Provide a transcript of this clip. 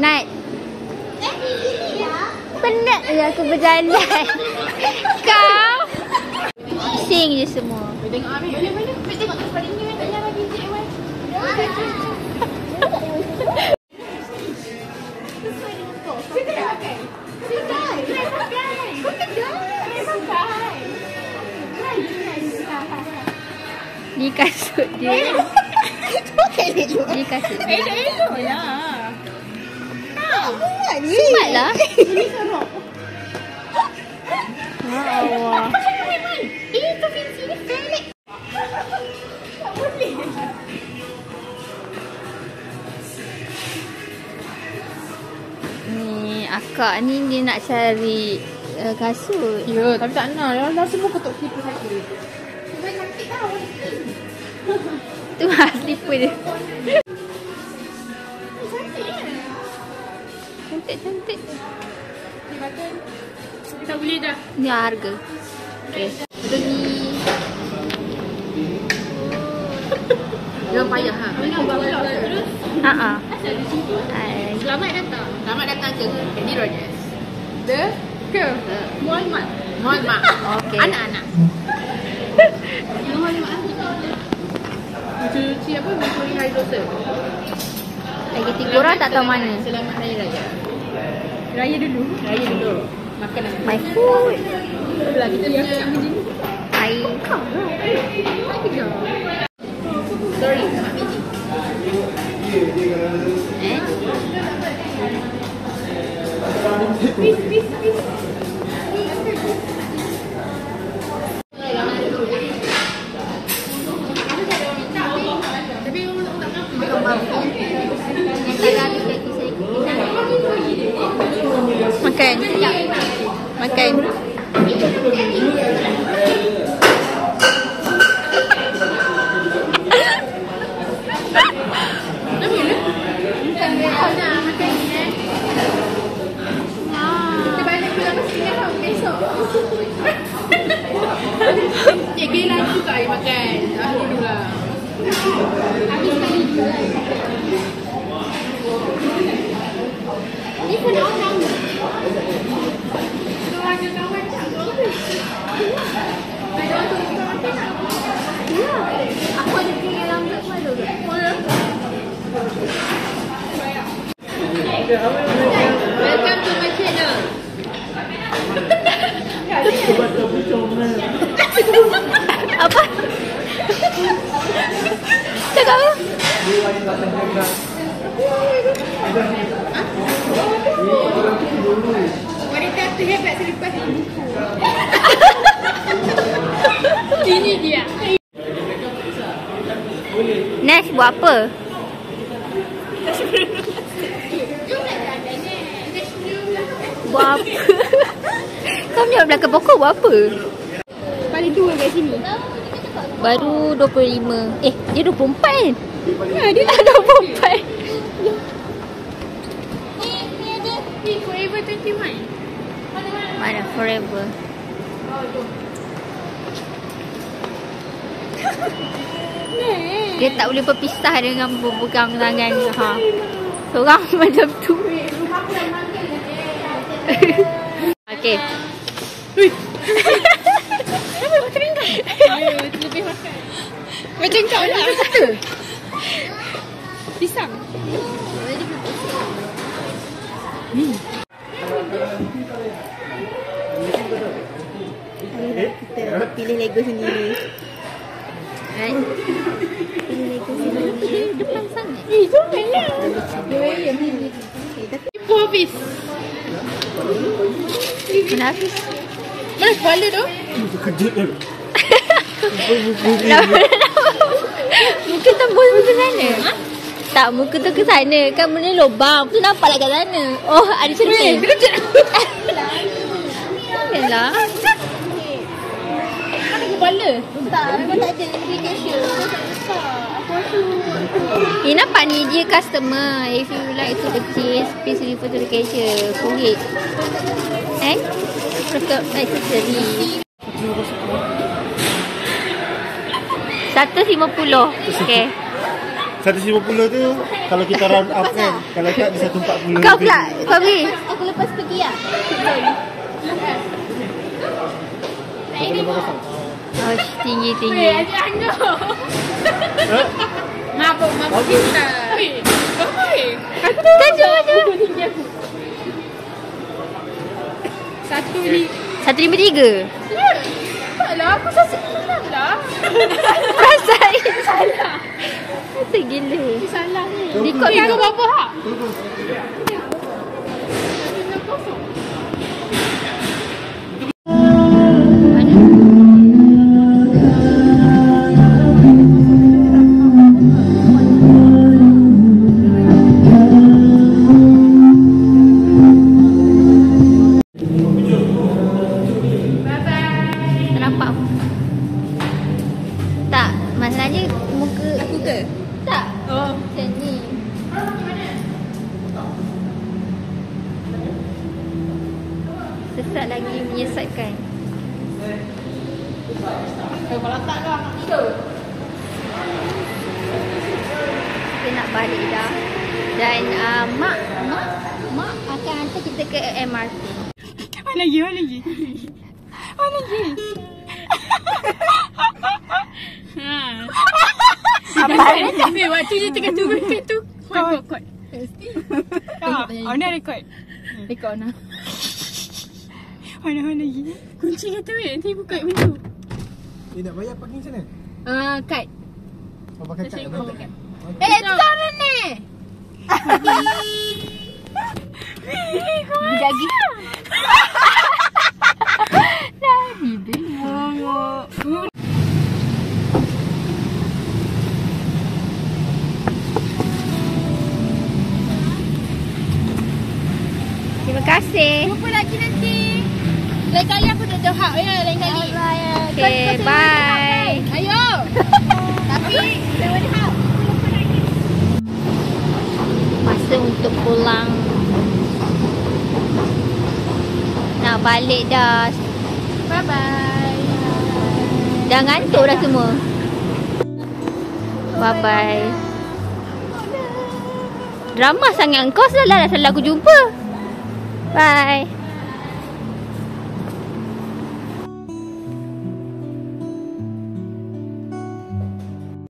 Nat. Penat je aku berjalan. Kau pusing je semua. Tengok Amir. Mana? Tengok tempat ini. Tanya lagi Cik Wan. Ni kasut dia. Ni kasut dia. Elok lah. Smart lah. Allah. Itu fancy ni pelik. Tak boleh. Ni akak ni dia nak cari kasut. Ya, tapi tak nak. Dah semua ketuk slipper saja. Sampai cantik tau. Tu lah slipper dia. Cantik-cantik. Ni button. Tak boleh dah. Ni harga. Okay. Betul ni. Jangan payah ha. Kau nak buat vlog terus? Haa. Asal di situ. Selamat datang. Selamat datang ke Candy Rogers. Ke Walmart. Walmart. Okay. Anak-anak. Walmart. Cuci apa? Mercury hydrosol. Lagi 3 orang tak tahu mana. Selamat Hari Raya. Raya dulu. Raya dulu. Makan apa? My food. Itulah kita punya Air. Sorry, Mak Miji. Peace. Makan. Makan. Kita balik pulang pasti kan besok. Cik Gila juga air makan. Alhamdulillah. Habis sekali juga. Ni pun orang. Kau ada kawan tak? Ada orang tu kawan tak? Ya. Aku ada punya lambat pun ada. Oh ya? Welcome to my channel. Apa? Cakap apa? Wanita terhebat selepas ini. Ini dia. Nash buat apa? Buat apa? Kau menjawab belakang pokok buat apa? Paling tua kat sini. Baru 25. Dia 24 kan? Ha, dia Dah 24. Ni ada. Ni Forever 21. Mana forever? Dia tak boleh berpisah dengan berpegang tangan. Ha. Seorang macam tu. Okey. Hui. Kenapa macam ni? Lebih makan. Macam kau lah. Pisang. Kita pilih Lego sendiri. Right? Pilih Lego sendiri. Depan sangat. Janganlah. Ibu habis. Kenapa? Mana kepala tu? Kejut tu. Muka tembus ke sana? Ha? Tak, muka tu ke sana. Kan benda lubang. Tu nampaklah kat sana. Oh, ada cermin. Yalah. Mana kepala? Tak, memang tak ada notification. Aku rasa nampak ni dia customer. If you like to purchase, please refer to the cashier. Kulit. Makeup accessory. 150. Okay. 150 tu kalau kita round up kan. Kalau tak bisa 140. Kau pula, kau beri. Aku lepas pergi lah. Oh, tinggi. Adik Angga. Mabuk kita. Aku dah tinggi aku. 153. Ya. Taklah, aku salah lah. Rasain salah. Kata gila. Salah ni. Rekod kan? Kau berapa hak? Nampak tak? Masalahnya muka Aku ke? tak. Oh. Macam ni. Sesat lagi menyesatkan. Kalau tak kau nak tidur. Kita nak balik dah. Dan mak akan hantar kita ke MRT. Mana lagi? Apa? Waktu je tengah tunggu kat tu. Kuat. Ona rekod. Rekod Ona. Mana lagi? Kunci kata nanti buka pintu. Nak bayar parking sana? Kad. Kau pakai kad apa? Sana ni. Jadi. Lari bengok. Terima kasih. Jumpa lagi nanti. Lain kali aku dah jawab ya. Lain kali. Okay, bye. Ayo. Tapi lewat hak. Masa untuk pulang. Nak balik dah. Bye-bye. Dah ngantuk dah semua. Bye-bye. Drama sangat engkau, salah aku jumpa. Bye.